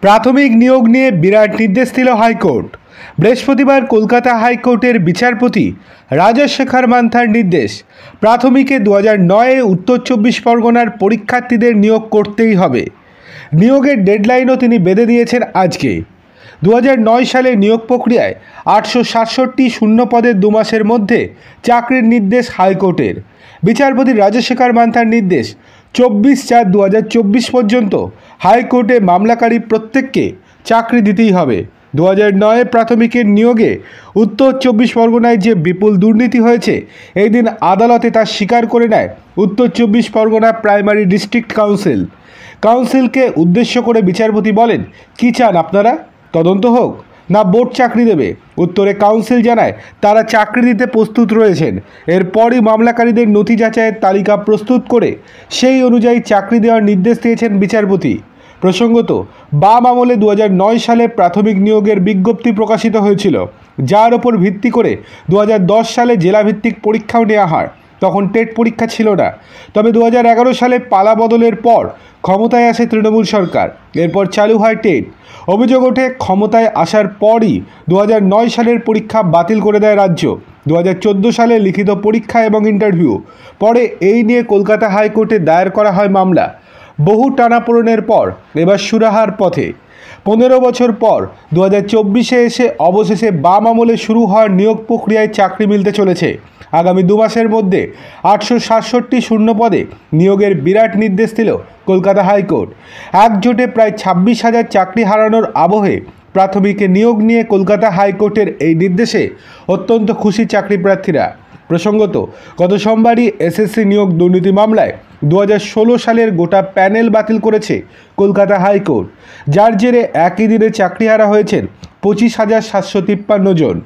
প্রাথমিক নিয়োগ নিয়ে বিরাট নির্দেশ দিল হাইকোর্ট। বৃহস্পতিবার কলকাতা হাইকোর্টের বিচারপতি রাজশেখর মান্থার নির্দেশ, প্রাথমিকে 2009-এ উত্তর 24 পরগনার পরীক্ষার্থীদের নিয়োগ করতেই হবে। নিয়োগের ডেডলাইনও তিনি বেঁধে দিয়েছেন আজকে। 2009 সালে নিয়োগ প্রক্রিয়ায় 867 শূন্য পদের 2 মাসের মধ্যে চাকরির নির্দেশ হাইকোর্টের। বিচারপতি রাজশেখর মান্থার নির্দেশ, 24/4/2024 পর্যন্ত হাইকোর্টে মামলাকারী প্রত্যেককে চাকরি দিতেই হবে। 2009-এ প্রাথমিকের নিয়োগে উত্তর 24 পরগনায় যে বিপুল দুর্নীতি হয়েছে, এই দিন আদালতে তা স্বীকার করে নেয় উত্তর 24 পরগনা প্রাইমারি ডিস্ট্রিক্ট কাউন্সিলকে উদ্দেশ্য করে বিচারপতি বলেন, কী চান আপনারা? তদন্ত হোক না বোর্ড চাকরি দেবে? উত্তরে কাউন্সিল জানায় তারা চাকরি দিতে প্রস্তুত রয়েছেন। এরপরই মামলাকারীদের নথি যাচাইয়ের তালিকা প্রস্তুত করে সেই অনুযায়ী চাকরি দেওয়ার নির্দেশ দিয়েছেন বিচারপতি। প্রসঙ্গত, বাম আমলে 2009 সালে প্রাথমিক নিয়োগের বিজ্ঞপ্তি প্রকাশিত হয়েছিল, যার ওপর ভিত্তি করে 2010 সালে জেলাভিত্তিক পরীক্ষাও নেওয়া হয়। তখন টেট পরীক্ষা ছিল না। তবে 2011 সালে পালা বদলের পর ক্ষমতায় আসে তৃণমূল সরকার। এরপর চালু হয় টেট। অভিযোগ ওঠে, ক্ষমতায় আসার পরই 2009 সালের পরীক্ষা বাতিল করে দেয় রাজ্য। 2014 সালে লিখিত পরীক্ষা এবং ইন্টারভিউ। পরে এই নিয়ে কলকাতা হাইকোর্টে দায়ের করা হয় মামলা। বহু টানাপোড়েনের পর এবার সুরাহার পথে। 15 বছর পর 2024-এ এসে অবশেষে বাম আমলে শুরু হওয়ার নিয়োগ প্রক্রিয়ায় চাকরি মিলতে চলেছে। আগামী 2 মাসের মধ্যে 867 শূন্য পদে নিয়োগের বিরাট নির্দেশ দিল কলকাতা হাইকোর্ট। একজোটে প্রায় 26,000 চাকরি হারানোর আবহে প্রাথমিকে নিয়োগ নিয়ে কলকাতা হাইকোর্টের এই নির্দেশে অত্যন্ত খুশি চাকরি প্রার্থীরা। প্রসঙ্গত, গত সোমবারই এসএসসি নিয়োগ দুর্নীতি মামলায় 2016 সালের গোটা প্যানেল বাতিল করেছে কলকাতা হাইকোর্ট, যার জেরে একই দিনে চাকরিহারা হয়েছেন 25,753 জন।